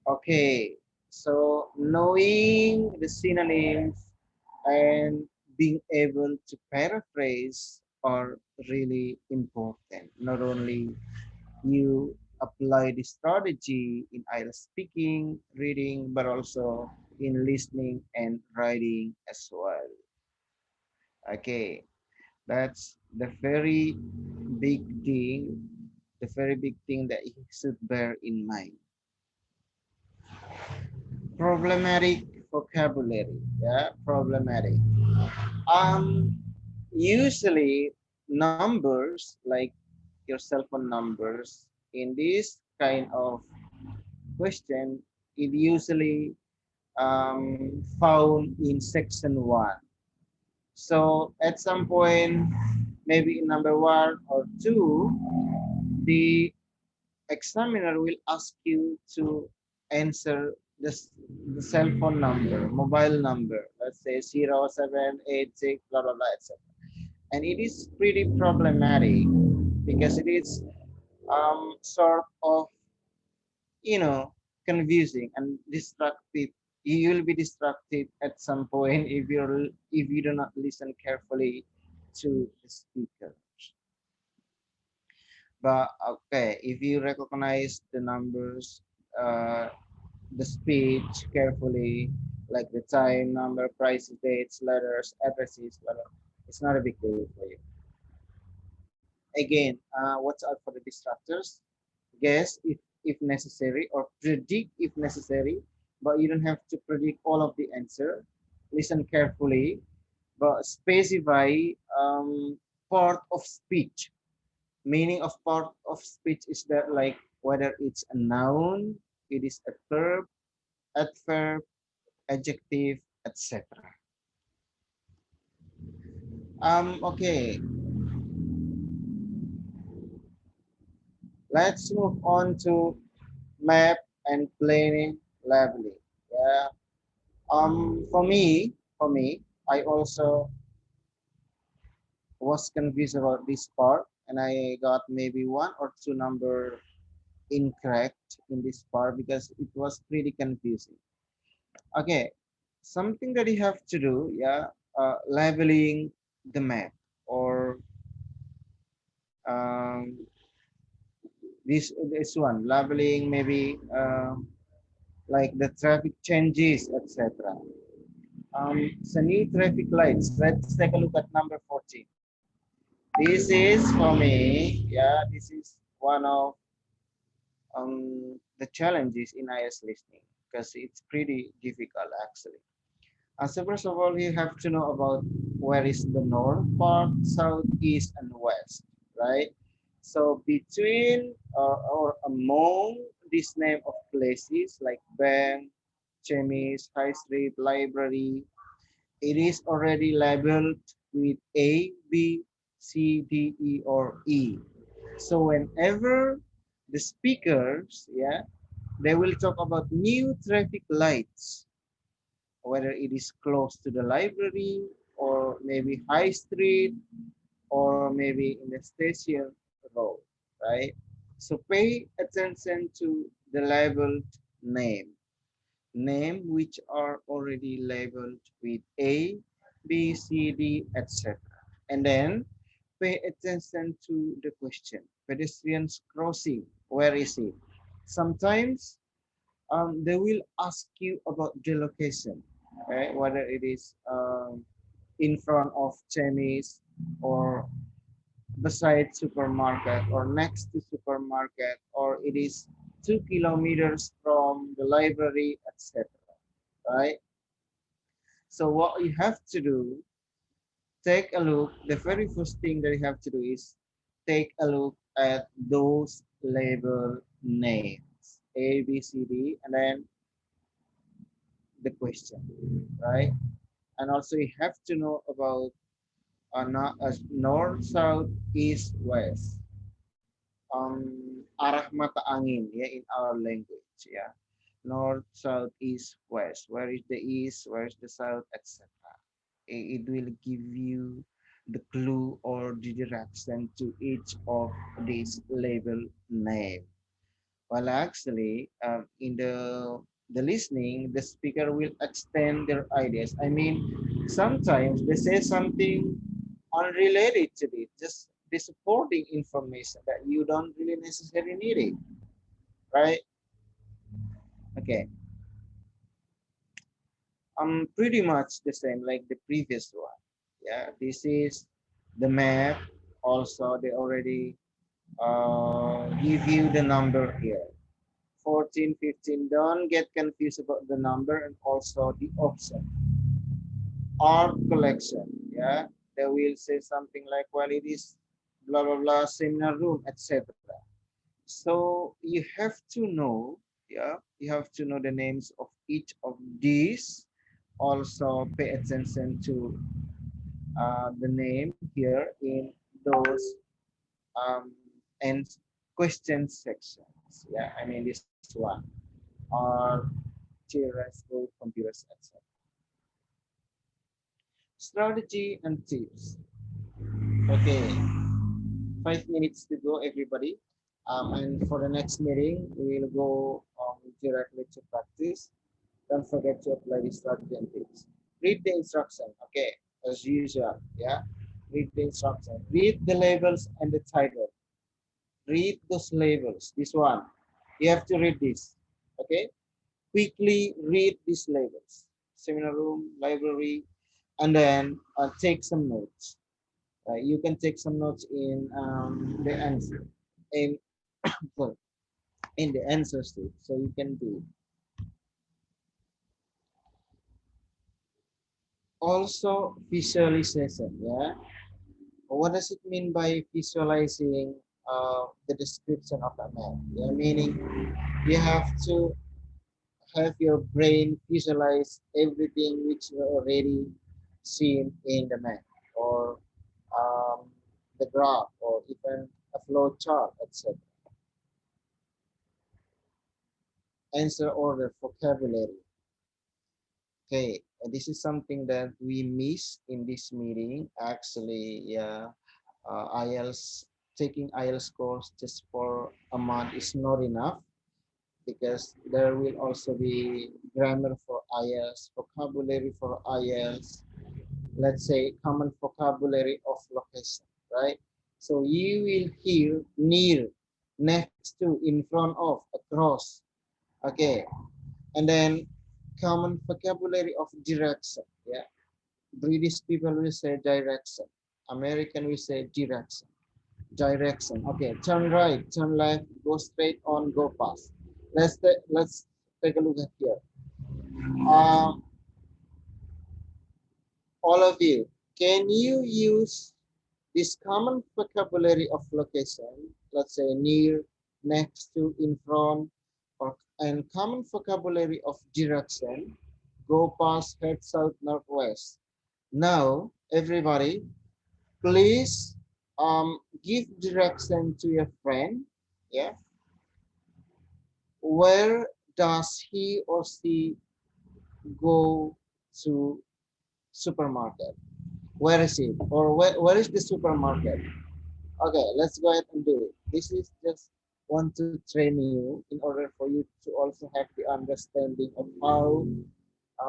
Okay, so knowing the synonyms and being able to paraphrase are really important. Not only you apply the strategy in either speaking, reading, but also in listening and writing as well. Okay, that's the very big thing, the very big thing that you should bear in mind. Problematic vocabulary, yeah, problematic. Um, Usually numbers like your cell phone numbers in this kind of question, it usually found in section 1. So at some point, maybe in number 1 or 2, the examiner will ask you to answer this, the cell phone number, mobile number, let's say 0786, blah, blah, blah, etc. And it is pretty problematic because it is sort of, you know, confusing and distracted. You will be distracted at some point if you do not listen carefully to the speaker. But okay, if you recognize the numbers, the speech carefully, like the time, number, prices, dates, letters, addresses, blah, blah, it's not a big deal for you. Again, watch out for the distractors. Guess if necessary or predict if necessary, but you don't have to predict all of the answer. Listen carefully, but specify part of speech. Meaning of part of speech is that like whether it's a noun, it is a verb, adverb, adjective, etc. Okay, let's move on to map and planning labeling. Yeah. For me, I also was confused about this part, and I got maybe one or two number incorrect in this part because it was pretty confusing. Okay, something that you have to do, yeah, labeling the map or um, this one labeling maybe like the traffic changes, etc. So new traffic lights. Let's take a look at number 14. This is for me, yeah, this is one of the challenges in IS listening because it's pretty difficult actually. So first of all, you have to know about where is the north part, south, east, and west, right? So between or among this name of places like bank, chemist, high street, library, it is already labeled with A, B, C, D, E, or E. So whenever the speakers, yeah, they will talk about new traffic lights, whether it is close to the library or maybe high street or maybe in the station road, right? So pay attention to the labeled name which are already labeled with A, B, C, D, etc. And then pay attention to the question, pedestrians crossing, where is it? Sometimes they will ask you about the location, right? Whether it is in front of Chinese or beside supermarket or next to supermarket or it is 2 kilometers from the library, etc. Right? So what you have to do, take a look. The very first thing that you have to do is take a look at those label names, A, B, C, D, and then the question, right? And also you have to know about north, south, east, west. Arah mata angin, yeah, in our language, yeah. North, south, east, west. Where is the east? Where is the south, etc. It will give you the clue or the direction to each of these label name. Well, actually, in the listening, the speaker will extend their ideas. I mean, sometimes they say something unrelated to it, just the supporting information that you don't really necessarily need it, right? Okay, pretty much the same like the previous one. Yeah, this is the map. Also, they already give you the number here. 14, 15. Don't get confused about the number and also the option. Art collection. Yeah, they will say something like, well, it is blah blah blah seminar room, etc. So you have to know, yeah, you have to know the names of each of these. Also pay attention to the name here in those um, and question sections. Yeah, I mean this one are theoretical computers, etc. Strategy and tips. Okay, 5 minutes to go, everybody. And for the next meeting, we will go directly to practice. Don't forget to apply the strategy and tips. Read the instruction, okay, as usual, yeah. Read the instruction. Read the labels and the title. Read those labels. This one, you have to read this, okay. Quickly read these labels. Seminar room, library, and then take some notes. You can take some notes in the answer, in sorry, in the answer sheet, so you can do. Also, visualization. Yeah, what does it mean by visualizing the description of a map? Yeah, meaning you have to have your brain visualize everything which you already seen in the map or um, the graph or even a flow chart, etc. Answer order vocabulary. Okay, this is something that we miss in this meeting. Actually, yeah, IELTS, taking IELTS course just for a month is not enough because there will also be grammar for IELTS, vocabulary for IELTS, let's say common vocabulary of location, right? So you will hear near, next to, in front of, across, okay, and then common vocabulary of direction, yeah. British people will say direction, American will say direction, direction. Okay, turn right, turn left, go straight on, go past. Let's take a look at here. Um, all of you, can you use this common vocabulary of location, let's say near, next to, in front, or and common vocabulary of direction, go past, head south, northwest. Now, everybody, please give direction to your friend. Yeah, where does he or she go to supermarket? Where is it? Or where is the supermarket? Okay, let's go ahead and do it. This is just want to train you in order for you to also have the understanding of how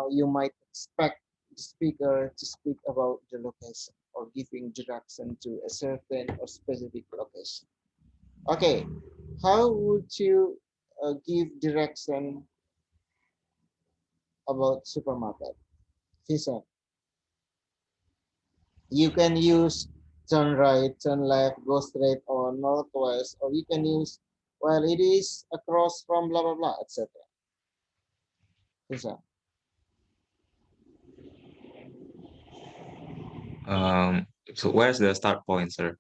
you might expect the speaker to speak about the location or giving direction to a certain or specific location. Okay, how would you give direction about supermarket? Listen, you can use turn right, turn left, go straight or northwest, or you can use, well, it is across from blah blah blah, etc. Listen, So where's the start point, sir?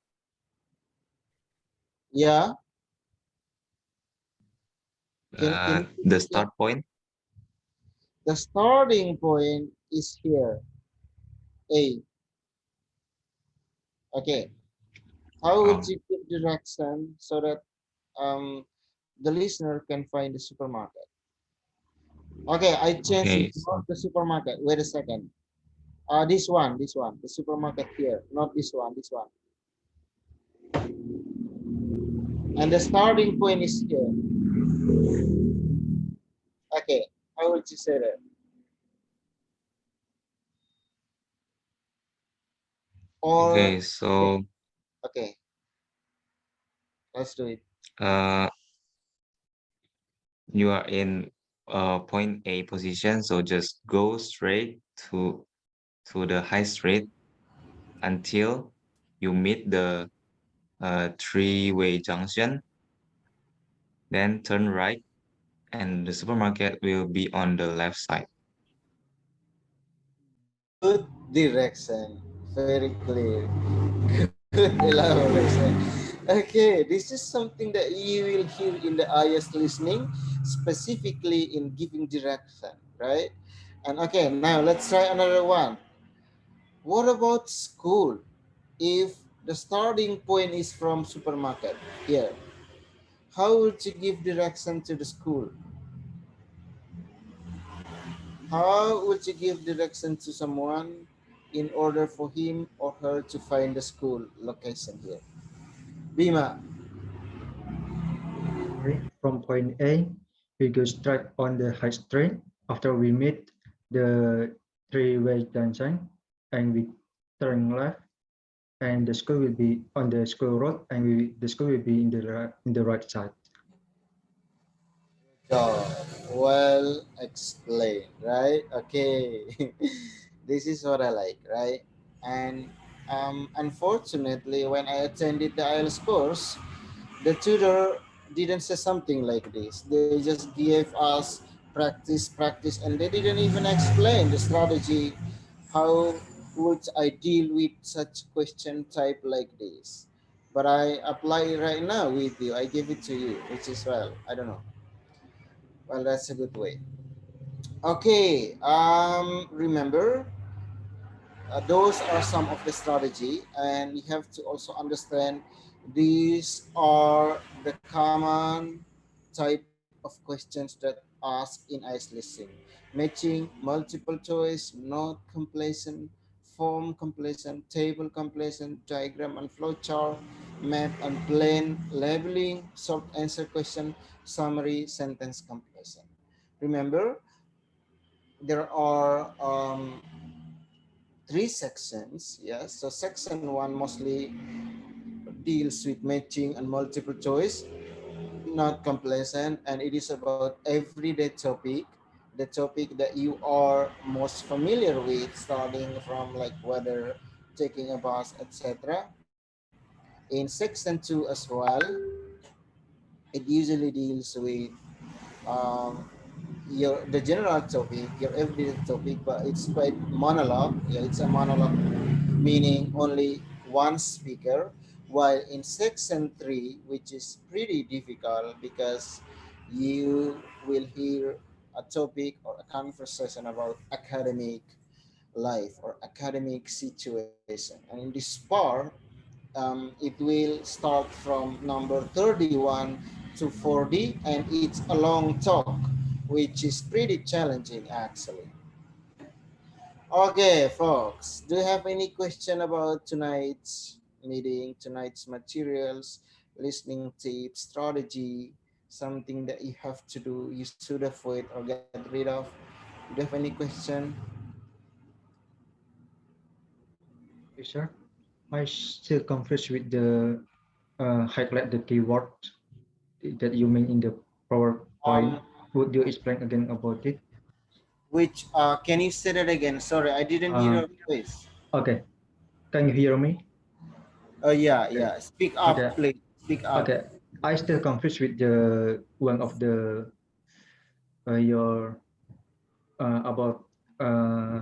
yeah, can you The repeat again? start point. The starting point is here, A. Okay, how would Um, you give direction so that um, the listener can find the supermarket? Okay, I changed it, okay. not the supermarket. Wait a second. This one, the supermarket here, not this one, this one. And the starting point is here. Okay, how would you say that? Or, Okay. So okay, let's do it. uh, you are in point A position, so just go straight to the high street until you meet the three-way junction. Then turn right, and the supermarket will be on the left side. Good direction, very clear. Good elaboration. Okay, this is something that you will hear in the IS listening, specifically in giving direction, right? And okay, now let's try another one. What about school? If the starting point is from supermarket here, how would you give direction to the school? How would you give direction to someone in order for him or her to find the school location here? Bima, From point A, we go straight on the high street. After we meet the three-way junction, and we turn left, and the school will be on the school road, and the school will be in the right side. job. Well explained, right? Okay. This is what I like, right? And unfortunately, when I attended the IELTS course, the tutor didn't say something like this. They just gave us practice, practice, and they didn't even explain the strategy. How would I deal with such question type like this? But I apply it right now with you. I give it to you, which is, well, I don't know. Well, that's a good way. Okay. Remember, those are some of the strategy, and you have to also understand these are the common type of questions that asked in ICE listening. Matching, multiple choice, not completion, form completion, table completion, diagram and flowchart, map and plan, labeling, short answer question, summary, sentence completion. Remember, there are three sections. Yes, so section one mostly deals with matching and multiple choice, not complacent, and it is about everyday topic, the topic that you are most familiar with, starting from like weather, taking a bus, etc. In section two as well, it usually deals with um, your the general topic, your everyday topic, but it's quite monologue. Yeah, it's a monologue, meaning only one speaker. While in section three, which is pretty difficult because you will hear a topic or a conversation about academic life or academic situation. And in this part, it will start from number 31 to 40, and it's a long talk, which is pretty challenging actually. Okay, folks, do you have any question about tonight's meeting, tonight's materials, listening tips, strategy, something that you have to do, you should avoid or get rid of? Do you have any question? Yes, sir. I still confused with the highlight the keyword that you mean in the PowerPoint. Um, Would you explain again about it? which can you say that again? Sorry, I didn't hear Uh, your voice. okay. Can you hear me? Oh yeah, Okay. yeah. Speak Okay. up, please. Speak up. Okay. I still confused with the one of the your about uh,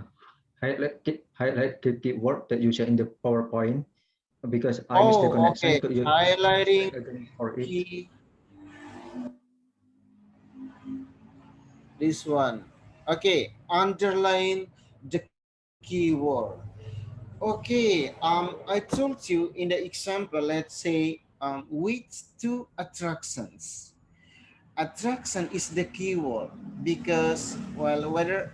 highlight the keyword that you share in the PowerPoint because I missed the Oh, connection. okay. Could you Highlighting explain again for it? key. This one. Okay. Underline the keyword. Okay. I told you in the example. Let's say which two attractions. Attraction is the keyword because well, whether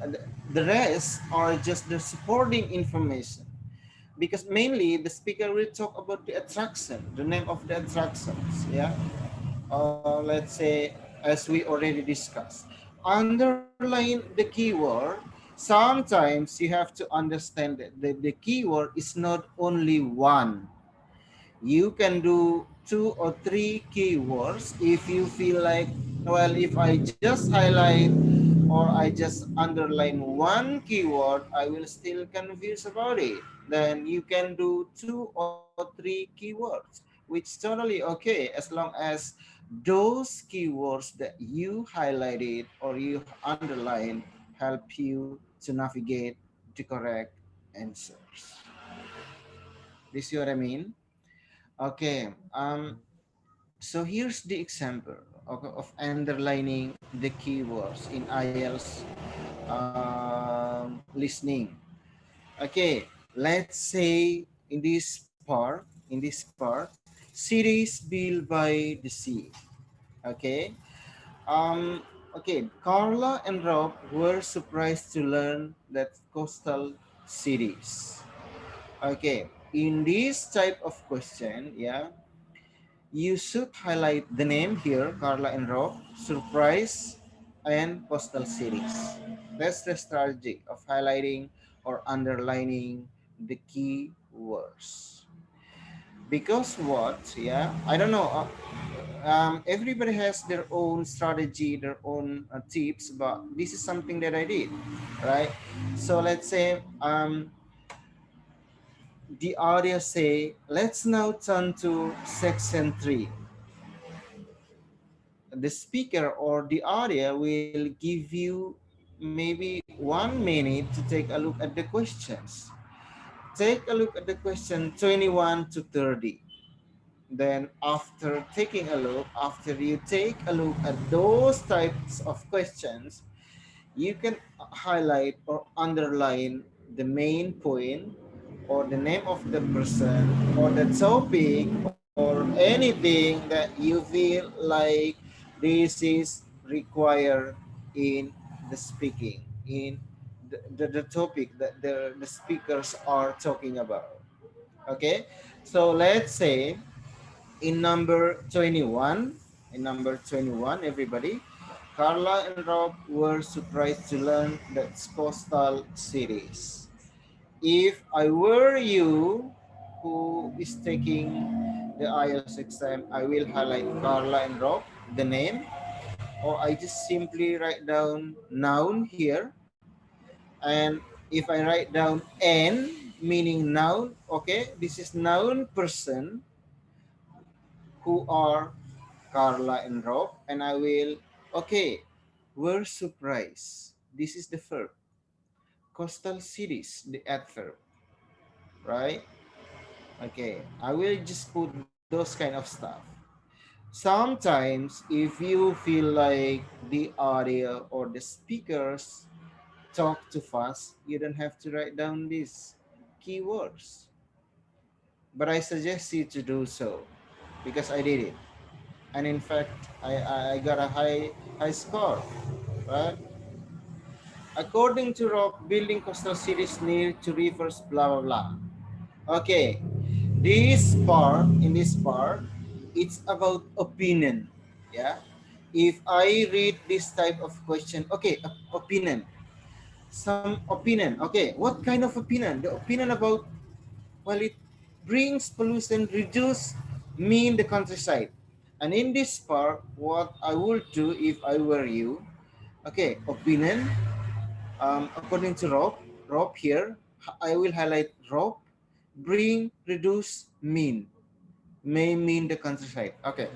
the rest are just the supporting information, because mainly the speaker will talk about the attraction, the name of the attractions. Yeah, let's say as we already discussed, underline the keyword. Sometimes you have to understand that the keyword is not only one. You can do two or three keywords if you feel like, well, if I just highlight or I just underline one keyword, I will still confused about it. Then you can do two or three keywords, which totally okay as long as those keywords that you highlighted or you underline help you to navigate the correct answers. You see what I mean? Okay. So here's the example of underlining the keywords in IELTS listening. Okay, let's say in this part, cities built by the sea. Okay, okay, Carla and Rob were surprised to learn that coastal cities. Okay, in this type of question, yeah, you should highlight the name here, Carla and Rob, surprise, and postal cities. That's the strategy of highlighting or underlining the key words. Because what? Yeah, I don't know. Everybody has their own strategy, their own tips, but this is something that I did, right? So let's say the audio say, let's now turn to section 3. The speaker or the audio will give you maybe 1 minute to take a look at the questions. Take a look at the question 21 to 30. Then after you take a look at those types of questions, you can highlight or underline the main point or the name of the person or the topic or anything that you feel like this is required in the speaking, in the topic that the speakers are talking about. Okay, so let's say in number 21, everybody, Carla and Rob were surprised to learn that coastal cities. If I were you who is taking the IELTS exam, I will highlight Carla and Rob, the name, or I just simply write down noun here. And if I write down N, meaning noun, okay, this is noun person who are Carla and Rob, and I will, okay, were surprised. This is the verb. Coastal cities, the adverb, right? Okay, I will just put those kind of stuff. Sometimes, if you feel like the audio or the speakers talk too fast, you don't have to write down these keywords. But I suggest you to do so because I did it. And in fact, I got a high score, right? According to Rock, building coastal cities near to rivers, blah blah blah. Okay, in this part, it's about opinion. Yeah, if I read this type of question, okay, opinion, some opinion. Okay, what kind of opinion? The opinion about, well, it brings pollution, reduce mean the countryside. And in this part, what I would do if I were you, okay, opinion, according to Rob here, I will highlight Rob, bring, reduce, mean, may mean the countryside. Okay,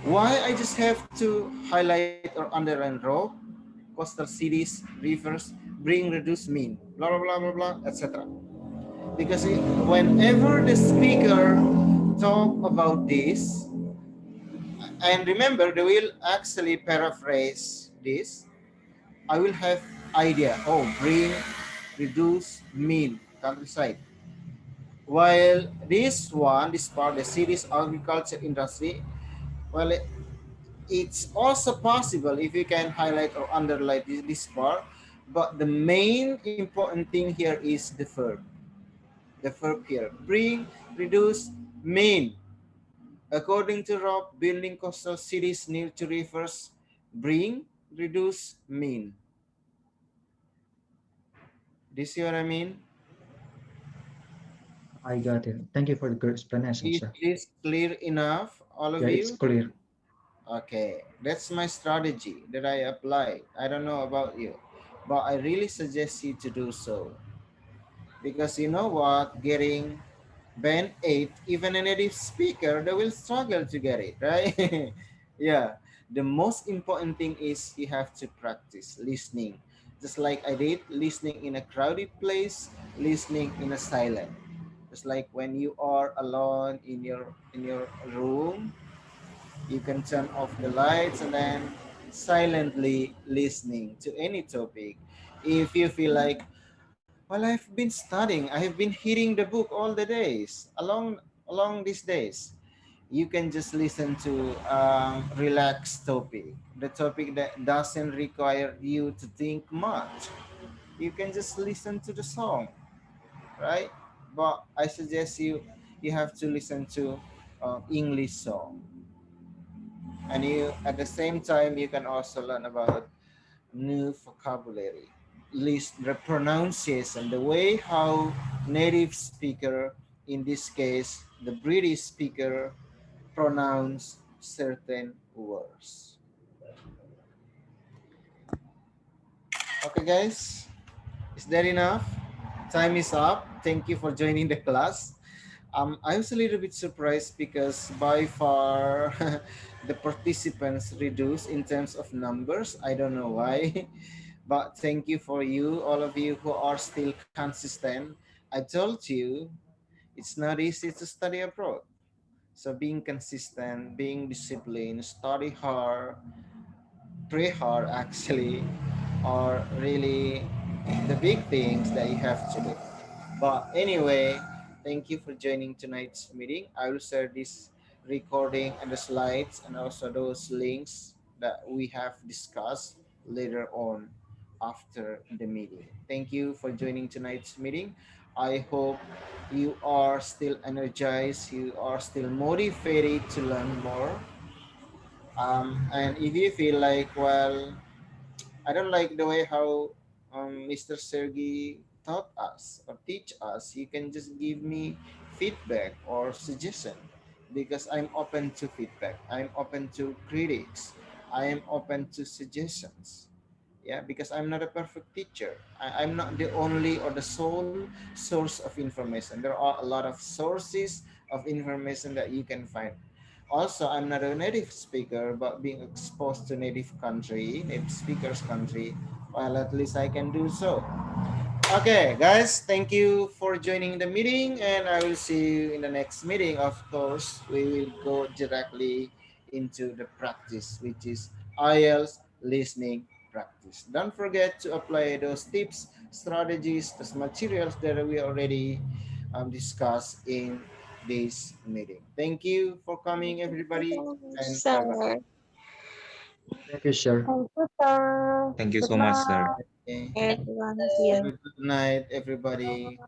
why I just have to highlight or underline Rob, coastal cities, rivers, bring, reduce, mean, blah blah blah blah blah, etc. Because whenever the speaker talk about this, and remember they will actually paraphrase this, I will have idea, oh, bring, reduce, mean, countryside. While this part, the cities agriculture industry, well, it's also possible if you can highlight or underline this part, but the main important thing here is the verb. The verb here, bring, reduce, mean. According to Rob, building coastal cities near to rivers, bring, reduce, mean. Do you see what I mean? I got it. Thank you for the good explanation, Is sir. this clear enough, all Yeah, of it's you? clear. Okay, that's my strategy that I apply. I don't know about you, but I really suggest you to do so. Because you know what? Getting band 8, even a native speaker, they will struggle to get it, right? Yeah. The most important thing is you have to practice listening. Just like I did, listening in a crowded place, listening in a silent. Just like when you are alone in your room, you can turn off the lights and then silently listening to any topic. If you feel like, well, I've been studying, I have been hitting the book all the days, along these days, you can just listen to relaxed topic, the topic that doesn't require you to think much. You can just listen to the song, right? But I suggest you have to listen to English song, and you at the same time you can also learn about new vocabulary, list the pronunciation, the way how native speaker, in this case the British speaker, pronounce certain words. Okay, guys, is that enough? Time is up. Thank you for joining the class. I was a little bit surprised because by far the participants reduced in terms of numbers. I don't know why, but thank you for you, all of you who are still consistent. I told you it's not easy to study abroad. So being consistent, being disciplined, study hard, pray hard actually, are really the big things that you have to do. But anyway, thank you for joining tonight's meeting. I will share this recording and the slides and also those links that we have discussed. later on after the meeting. Thank you for joining tonight's meeting. I hope you are still energized, you are still motivated to learn more. And if you feel like, well, I don't like the way how Mr. Sergey taught us or teach us. You can just give me feedback or suggestion because I'm open to feedback. I'm open to critics. I am open to suggestions. Yeah, because I'm not a perfect teacher. I'm not the only or the sole source of information. There are a lot of sources of information that you can find. Also, I'm not a native speaker, but being exposed to native country, native speakers country, well, at least I can do so. Okay, guys, thank you for joining the meeting, and I will see you in the next meeting. Of course, we will go directly into the practice, which is IELTS listening practice. Don't forget to apply those tips, strategies, those materials that we already discussed in this meeting. Thank you for coming, everybody, and bye bye. Sir, Thank you, sir. Thank you, sir. Thank you Good so much, sir. night. Okay. everyone, see you. Good night, everybody.